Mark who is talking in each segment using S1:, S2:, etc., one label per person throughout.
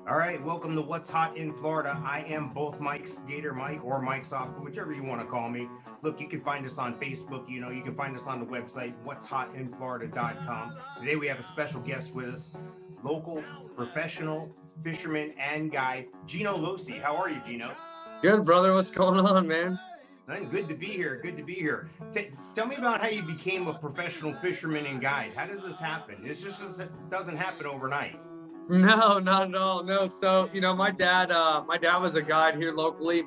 S1: All right, welcome to What's Hot in Florida. I am both Mike's, Gator Mike or Mike Sofka, whichever you want to call me. Look, you can find us on Facebook. You can find us on the website, what'shotinflorida.com. Today we have a special guest with us, local professional fisherman and guide, Gino Losi. How are you, Gino?
S2: Good, brother. What's going on, man?
S1: Good to be here. Good to be here. Tell me about how you became a professional fisherman and guide. How does this happen? This just doesn't happen overnight.
S2: No, not at all. No. So, my dad was a guide here locally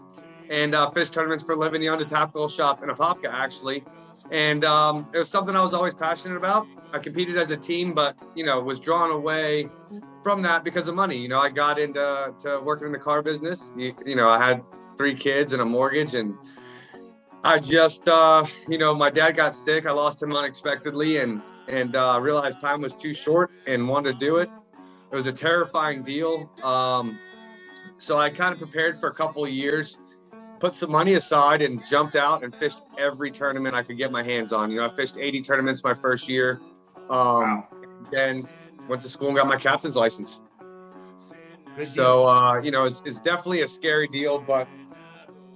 S2: and fished tournaments for a living. He owned a tackle shop in Apopka, actually. And it was something I was always passionate about. I competed as a team, but, was drawn away from that because of money. I got into working in the car business. I had 3 kids and a mortgage, and I just, my dad got sick. I lost him unexpectedly and realized time was too short and wanted to do it. It was a terrifying deal. So I kind of prepared for a couple of years, put some money aside, and jumped out and fished every tournament I could get my hands on. I fished 80 tournaments my first year.
S1: Wow.
S2: Then went to school and got my captain's license.
S1: Good
S2: so, it's definitely a scary deal, but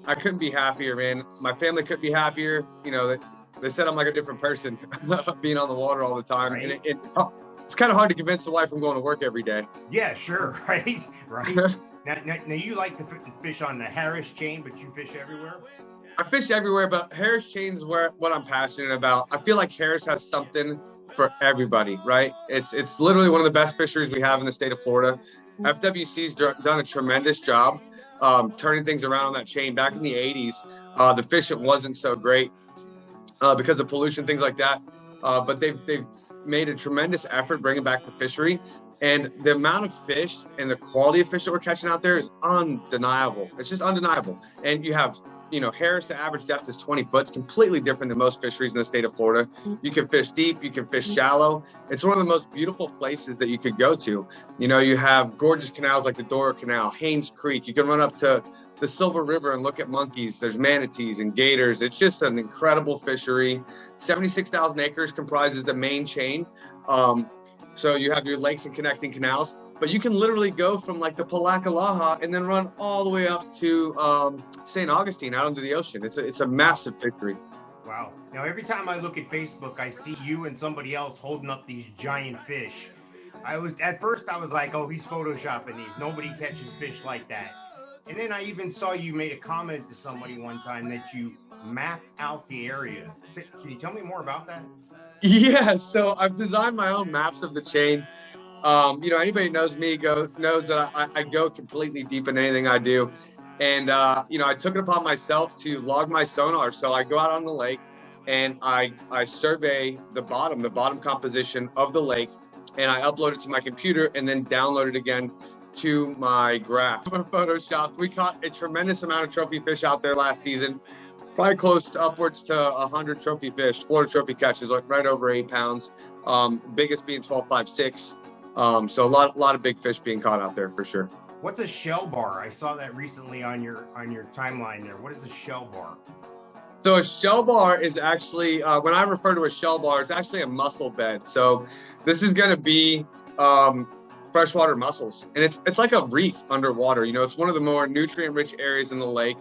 S2: I couldn't be happier, man. My family couldn't be happier. They said I'm like a different person being on the water all the time.
S1: Right.
S2: And it's kind of hard to convince the wife I'm going to work every day.
S1: Yeah, sure. Right. Now you like to fish on the Harris chain, but you fish everywhere?
S2: I fish everywhere, but Harris chain's what I'm passionate about. I feel like Harris has something for everybody, right? It's literally one of the best fisheries we have in the state of Florida. FWC's done a tremendous job turning things around on that chain. Back in the 80s, the fishing wasn't so great because of pollution, things like that. But they've made a tremendous effort bringing back the fishery, and the amount of fish and the quality of fish that we're catching out there is undeniable. It's just undeniable. And you have, Harris, the average depth is 20 foot. It's completely different than most fisheries in the state of Florida. You can fish deep, you can fish shallow. It's one of the most beautiful places that you could go to. You have gorgeous canals like the Dora Canal, Haynes Creek. You can run up to the Silver River and look at monkeys. There's manatees and gators. It's just an incredible fishery. 76,000 acres comprises the main chain. So you have your lakes and connecting canals, but you can literally go from like the Palakalaha and then run all the way up to St. Augustine out into the ocean. It's a massive fishery.
S1: Wow. Now, every time I look at Facebook, I see you and somebody else holding up these giant fish. At first I was like, oh, he's photoshopping these. Nobody catches fish like that. And then I even saw you made a comment to somebody one time that you map out the area. Can you tell me more about that?
S2: Yeah, so I've designed my own maps of the chain. Anybody who knows me knows that I go completely deep in anything I do. And, I took it upon myself to log my sonar. So I go out on the lake and I survey the bottom composition of the lake, and I upload it to my computer and then download it again to my graph. Photoshop. We caught a tremendous amount of trophy fish out there last season, probably close to upwards to 100 trophy fish. Florida trophy catches, like right over 8 pounds. Biggest being 12.56. So a lot of big fish being caught out there for sure.
S1: What's a shell bar? I saw that recently on your timeline there. What is a shell bar?
S2: So a shell bar is actually, when I refer to a shell bar, it's actually a mussel bed. So this is going to be freshwater mussels, and it's like a reef underwater. It's one of the more nutrient-rich areas in the lake.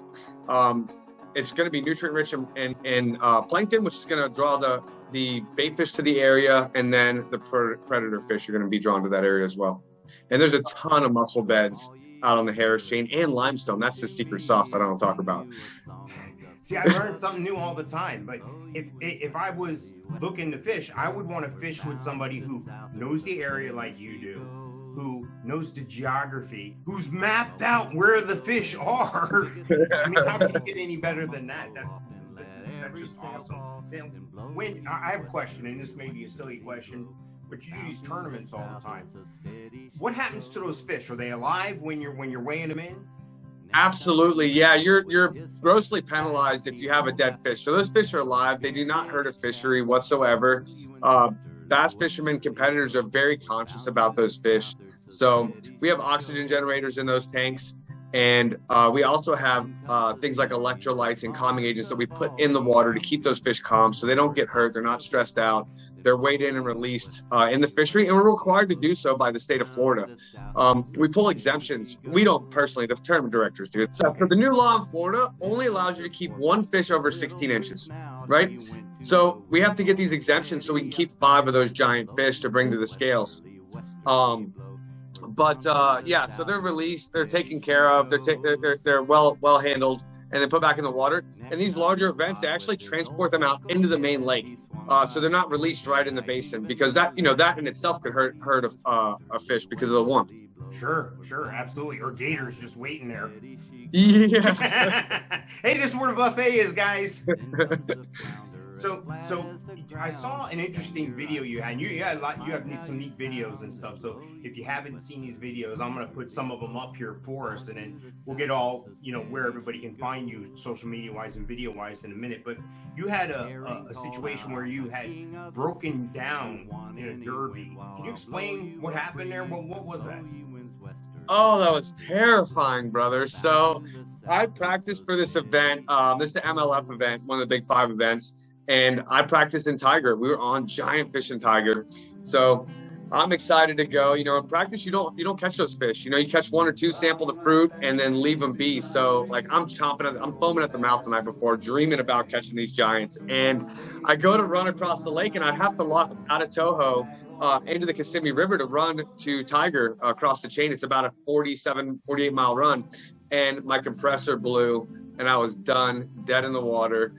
S2: It's going to be nutrient-rich in plankton, which is going to draw the bait fish to the area, and then the predator fish are going to be drawn to that area as well. And there's a ton of mussel beds out on the Harris chain and limestone. That's the secret sauce I don't talk about.
S1: See, I learn something new all the time. But if I was looking to fish, I would want to fish with somebody who knows the area like you do, who knows the geography, who's mapped out where the fish are. I mean, how can you get any better than that? That's just awesome. When I have a question, and this may be a silly question, but you do these tournaments all the time. What happens to those fish? Are they alive when you're weighing them in?
S2: Absolutely, yeah. You're grossly penalized if you have a dead fish. So those fish are alive. They do not hurt a fishery whatsoever. Bass fishermen competitors are very conscious about those fish. So we have oxygen generators in those tanks. And we also have things like electrolytes and calming agents that we put in the water to keep those fish calm so they don't get hurt, they're not stressed out. They're weighed in and released in the fishery, and we're required to do so by the state of Florida. We pull exemptions. We don't personally, the tournament directors do. So for the new law in Florida, only allows you to keep one fish over 16 inches, right? So we have to get these exemptions so we can keep 5 of those giant fish to bring to the scales. Yeah, so they're released, they're taken care of, they're well handled, and then put back in the water. And these larger events, they actually transport them out into the main lake. So they're not released right in the basin, because that in itself could hurt a fish because of the warmth.
S1: Sure, absolutely. Or gators just waiting there.
S2: Yeah.
S1: Hey, this is where the buffet is, guys. So I saw an interesting video you had. You have some neat videos and stuff. So if you haven't seen these videos, I'm going to put some of them up here for us, and then we'll get all, where everybody can find you social media wise and video wise in a minute. But you had a situation where you had broken down in a derby. Can you explain what happened there? What was that?
S2: Oh, that was terrifying, brother. So I practiced for this event. This is the MLF event, one of the big 5 events. And I practiced in tiger. We were on giant fish in tiger. So I'm excited to go. In practice, you don't catch those fish. You catch 1 or 2, sample the fruit, and then leave them be. So like I'm foaming at the mouth the night before, dreaming about catching these giants. And I go to run across the lake, and I'd have to lock out of Toho into the Kissimmee River to run to Tiger across the chain. It's about a 48 mile run. And my compressor blew, and I was done, dead in the water.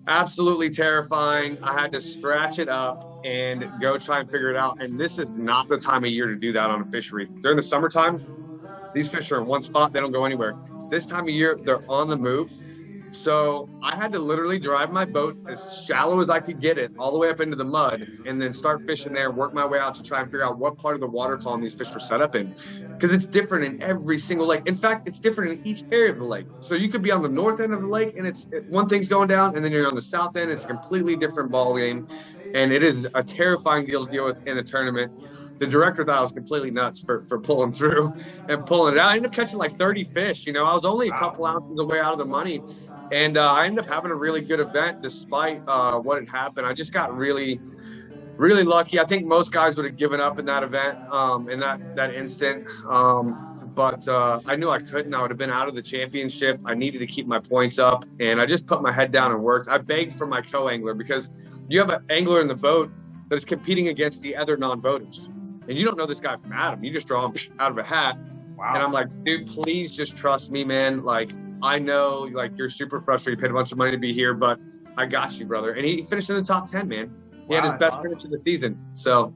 S2: Absolutely terrifying. I had to scratch it up and go try and figure it out. And this is not the time of year to do that on a fishery. During the summertime, these fish are in one spot. They don't go anywhere. This time of year, they're on the move. So I had to literally drive my boat as shallow as I could get it all the way up into the mud, and then start fishing there, work my way out to try and figure out what part of the water column these fish were set up in. Because it's different in every single lake. In fact, it's different in each area of the lake. So you could be on the north end of the lake, and one thing's going down, and then you're on the south end. It's a completely different ball game. And it is a terrifying deal to deal with in the tournament. The director thought I was completely nuts for pulling through and pulling it out. I ended up catching like 30 fish. I was only a couple ounces away out of the money. And I ended up having a really good event despite what had happened. I just got really, really lucky. I think most guys would have given up in that event, in that instant. But I knew I couldn't. I would have been out of the championship. I needed to keep my points up. And I just put my head down and worked. I begged for my co-angler, because you have an angler in the boat that is competing against the other non-boaters. And you don't know this guy from Adam. You just draw him out of a hat.
S1: Wow.
S2: And I'm like, dude, please just trust me, man. Like, I know, like, you're super frustrated. You paid a bunch of money to be here, but I got you, brother. And he finished in the top 10, man. He had his best finish of the season. So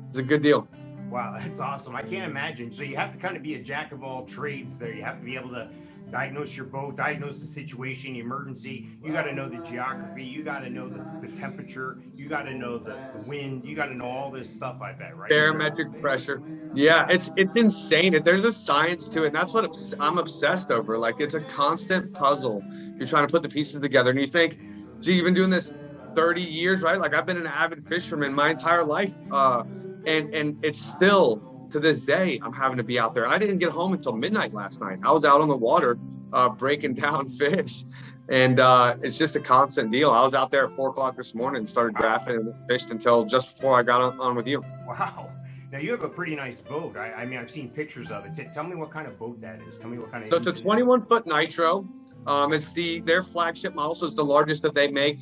S2: it's a good deal.
S1: Wow, that's awesome. I can't imagine. So you have to kind of be a jack of all trades there. You have to be able to diagnose your boat, diagnose the situation, the emergency. You got to know the geography. You got to know the temperature. You got to know the wind. You got to know all this stuff, I bet, right?
S2: Barometric pressure. Yeah, it's insane. There's a science to it, and that's what I'm obsessed over. Like, it's a constant puzzle. You're trying to put the pieces together, and you think, gee, you've been doing this 30 years, right? Like, I've been an avid fisherman my entire life, and it's still, to this day, I'm having to be out there. I didn't get home until midnight last night. I was out on the water breaking down fish, and it's just a constant deal. I was out there at 4 o'clock this morning and started drafting and fished until just before I got on with you.
S1: Wow. Now, you have a pretty nice boat. I mean, I've seen pictures of it. Tell me what kind of boat that is. Tell me what kind of...
S2: So it's a 21-foot Nitro. It's their flagship model, so it's the largest that they make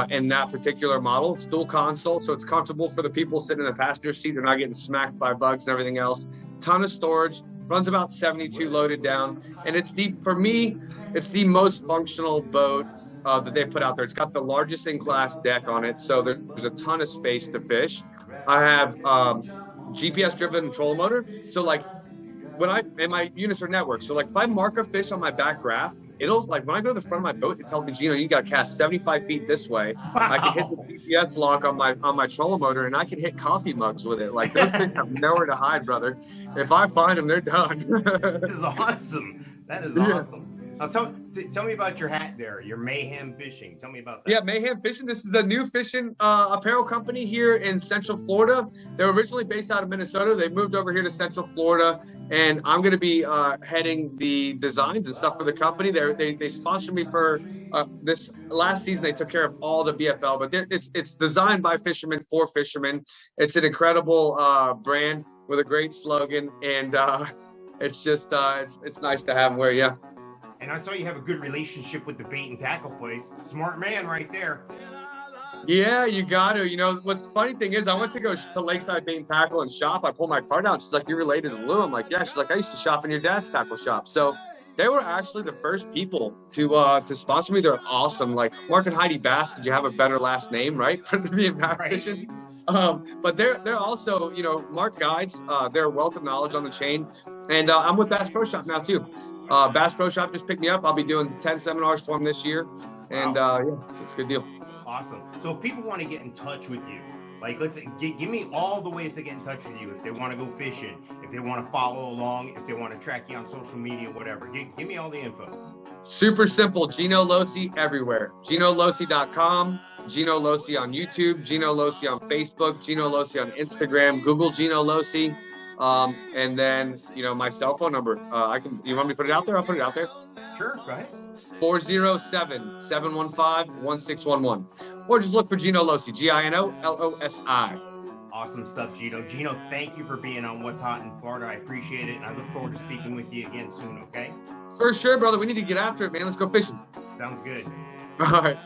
S2: in that particular model. It's dual console, so it's comfortable for the people sitting in the passenger seat. They're not getting smacked by bugs and everything else. Ton of storage. Runs about 72 loaded down. And for me, it's the most functional boat that they put out there. It's got the largest in-class deck on it, so there's a ton of space to fish. I have GPS-driven trolling motor. So, like, and my units are networked. So, like, if I mark a fish on my back graph, it'll, like, when I go to the front of my boat, it tells me, Gino, you got to cast 75 feet this way. Wow. I can hit the GPS lock on my trolling motor, and I can hit coffee mugs with it. Like, those things have nowhere to hide, brother. If I find them, they're done.
S1: This is awesome. That is awesome. Tell me about your hat there, your Mayhem Fishing. Tell me about that.
S2: Yeah, Mayhem Fishing. This is a new fishing apparel company here in Central Florida. They're originally based out of Minnesota. They moved over here to Central Florida, and I'm going to be heading the designs and stuff for the company. They sponsored me for this last season. They took care of all the BFL, but it's designed by fishermen for fishermen. It's an incredible brand with a great slogan, and it's just it's nice to have them wear. Yeah.
S1: And I saw you have a good relationship with the bait and tackle place. Smart man right there.
S2: Yeah, you got to. You know, what's the funny thing is, I went to go to Lakeside Bait and Tackle and shop. I pulled my card out. She's like, "You're related to Lou?" I'm like, "Yeah." She's like, "I used to shop in your dad's tackle shop." So they were actually the first people to sponsor me. They're awesome. Like Mark and Heidi Bass. Did you have a better last name, right, for being bass fishing? But they're also, you know, Mark guides. They're a wealth of knowledge on the chain, and I'm with Bass Pro Shop now too. Bass Pro Shop just picked me up. I'll be doing 10 seminars for them this year. And yeah, so it's a good deal.
S1: Awesome. So if people want to get in touch with you, like give me all the ways to get in touch with you. If they want to go fishing, if they want to follow along, if they want to track you on social media, whatever. Give me all the info.
S2: Super simple. Gino Losi everywhere. GinoLosi.com. Gino Losi on YouTube. Gino Losi on Facebook. Gino Losi on Instagram. Google Gino Losi. And then, you know, my cell phone number, you want me to put it out there? I'll put it out there.
S1: Sure, go ahead.
S2: 407-715-1611. Or just look for Gino Losi, GINOLOSI.
S1: Awesome stuff, Gino. Gino, thank you for being on What's Hot in Florida. I appreciate it. And I look forward to speaking with you again soon, okay?
S2: For sure, brother. We need to get after it, man. Let's go fishing.
S1: Sounds good.
S2: All right.